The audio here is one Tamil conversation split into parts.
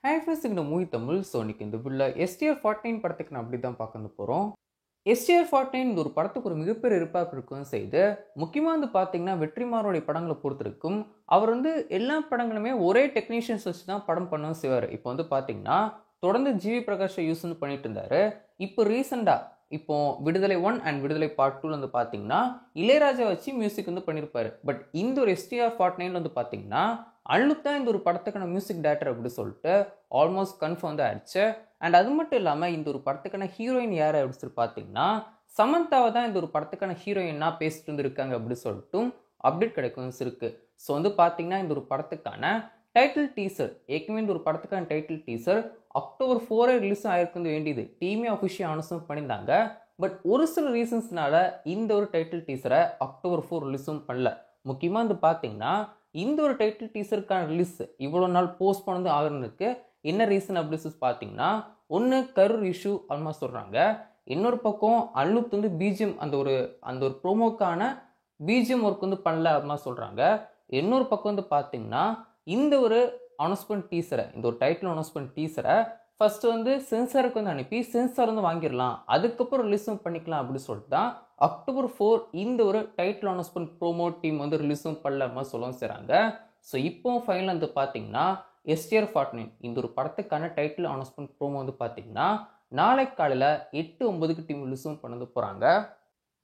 ஹாய் ஃப்ரெண்ட்ஸ், இந்த மூவி தமிழ். ஸோ இன்னைக்கு இந்த புள்ள எஸ்டிஆர் 49 படத்துக்கு நான் அப்படி தான் பார்க்க போகிறோம். எஸ்டிஆர் 49 இந்த ஒரு படத்துக்கு ஒரு மிகப்பெரிய எதிர்பார்ப்பு இருக்கும் செய்து. முக்கியமாக வந்து பார்த்தீங்கன்னா வெற்றிமாறனுடைய படங்களை பொறுத்திருக்கும். அவர் வந்து எல்லா படங்களுமே ஒரே டெக்னீஷியன்ஸ் வச்சு தான் படம் பண்ணவும் செய்வார். இப்போ வந்து பார்த்தீங்கன்னா தொடர்ந்து ஜிவி பிரகாஷை யூஸ் வந்து பண்ணிட்டு இருந்தாரு. இப்போ ரீசெண்டாக இப்போ விடுதலை 1 அண்ட் விடுதலை பார்ட் 2 வந்து பார்த்தீங்கன்னா இளையராஜா வச்சு மியூசிக் வந்து பண்ணியிருப்பாரு. பட் இந்த ஒரு எஸ்டிஆர் 49 வந்து பார்த்தீங்கன்னா அனிருத் தான் இந்த ஒரு படத்துக்கான மியூசிக் டைரக்டர் அப்படி சொல்லிட்டு ஆல்மோஸ்ட் கன்ஃபார்ம் வந்து ஆயிடுச்சு. அண்ட் அது மட்டும் இல்லாமல் இந்த ஒரு படத்துக்கான ஹீரோயின் யார் அப்படின்னு சொல்லி பார்த்தீங்கன்னா சமந்தாவை தான் இந்த ஒரு படத்துக்கான ஹீரோயினா பேசிட்டு இருந்திருக்காங்க அப்படி சொல்லிட்டு அப்டேட் கிடைக்கும் இருக்கு. ஸோ வந்து பார்த்தீங்கன்னா இந்த ஒரு படத்துக்கான டைட்டில் டீசர், ஏற்கனவே இந்த ஒரு படத்துக்கான டைட்டில் டீசர் அக்டோபர் 4 ரிலீஸும் ஆயிருக்கு வேண்டியது டீமே அஃபிஷியல் அனௌன்ஸ் பண்ணியிருந்தாங்க. பட் ஒரு சில ரீசன்ஸ்னால இந்த ஒரு டைட்டில் டீசரை அக்டோபர் 4 ரிலீஸும் பண்ணல. முக்கியமாக வந்து பார்த்தீங்கன்னா இந்த ஒரு டைட்டில் டீசருக்கான ரிலீஸ் இவ்வளோ நாள் போஸ்ட் பண்ணது ஆகிறதுக்கு என்ன ரீசன் அப்படின்னு சொல்லி பார்த்தீங்கன்னா, ஒன்று கரூர் இஷ்யூ ஆல்மோஸ்ட் சொல்கிறாங்க. இன்னொரு பக்கம் அனிருத் வந்து பிஜிஎம் அந்த ஒரு ப்ரோமோக்கான பிஜிஎம் ஒர்க் வந்து பண்ணல அப்படின்னு சொல்கிறாங்க. இன்னொரு பக்கம் வந்து பார்த்தீங்கன்னா இந்த ஒரு அனௌன்ஸ்மெண்ட் டீசரை, இந்த ஒரு டைட்டில் அனௌன்ஸ்மெண்ட் டீசரை ஃபர்ஸ்ட் வந்து சென்சாருக்கு வந்து அனுப்பி சென்சார் வந்து வாங்கிடலாம், அதுக்கப்புறம் ரிலீஸும் பண்ணிக்கலாம் அப்படின்னு சொல்லிட்டு தான் அக்டோபர் 4 இந்த ஒரு டைட்டில் அனௌன்ஸ்மெண்ட் ப்ரோமோ டீம் வந்து ரிலீஸும் பண்ணலாமல் சொல்லவும் செய்கிறாங்க. ஸோ இப்போ ஃபைனல் வந்து பார்த்தீங்கன்னா எஸ்டிஆர் 49 இந்த ஒரு படத்துக்கான டைட்டில் அனௌன்ஸ்மெண்ட் ப்ரோமோ வந்து பார்த்தீங்கன்னா நாளை காலையில் 8:09க்கு டீம் ரிலீஸும் பண்ண போகிறாங்க.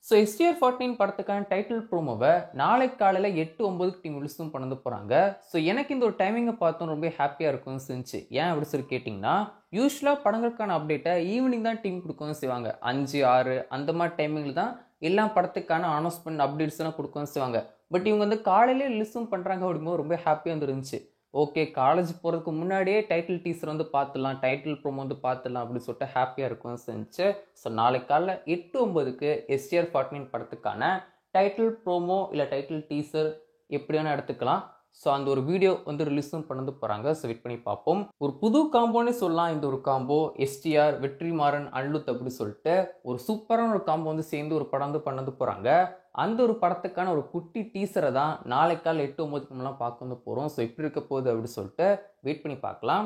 ஸோ எஸ்டிஆர் 49 படத்துக்கான டைட்டில் ப்ரோமோவை நாளை காலையில் 8:09க்கு டீம் ரிலீஸும் பண்ண போகிறாங்க. ஸோ எனக்கு இந்த ஒரு டைமிங்கை பார்த்தோம் ரொம்ப ஹாப்பியாக இருக்கும்னு செஞ்சு. ஏன் அப்படி சொல்லி கேட்டிங்கன்னா, யூஸ்வலாக படங்களுக்கான அப்டேட்டை ஈவினிங் தான் டீம் கொடுக்கவும் செய்வாங்க. 5, 6 அந்த மாதிரி டைமிங்கில் தான் எல்லா படத்துக்கான அனௌன்ஸ்மெண்ட் அப்டேட்ஸ் எல்லாம் கொடுக்கவும் செய்வாங்க. பட் இவங்க வந்து காலையிலே ரிலீஸும் பண்ணுறாங்க அப்படிங்கும்போது ரொம்ப ஹாப்பியாக வந்துருந்துச்சு. ஓகே, காலேஜ் போகிறதுக்கு முன்னாடியே டைட்டில் டீசர் வந்து பார்த்துடலாம், டைட்டில் ப்ரோமோ வந்து பார்த்துடலாம் அப்படின்னு சொல்லிட்டு ஹாப்பியாக இருக்கும் செஞ்சு. ஸோ நாளைக்கு காலைல 8:09க்கு எஸ்டிஆர் 49 படத்துக்கான டைட்டில் ப்ரோமோ இல்லை டைட்டில் டீசர் எப்படியான எடுத்துக்கலாம். ஸோ அந்த ஒரு வீடியோ வந்து ரிலீஸும் பண்ணது போகிறாங்க. ஸோ வெயிட் பண்ணி பார்ப்போம். ஒரு புது காம்போன்னு சொல்லலாம் இந்த ஒரு காம்போ. எஸ்டிஆர், வெற்றிமாறன், அனிருத் அப்படி சொல்லிட்டு ஒரு சூப்பரான ஒரு காம்போ வந்து சேர்ந்து ஒரு படம் வந்து பண்ணது போகிறாங்க. அந்த ஒரு படத்துக்கான ஒரு குட்டி டீசரை தான் நாளைக்கால் 8:09க்கு பார்க்க வந்து போகிறோம். ஸோ எப்படி இருக்க போகுது அப்படின்னு சொல்லிட்டு வெயிட் பண்ணி பார்க்கலாம்.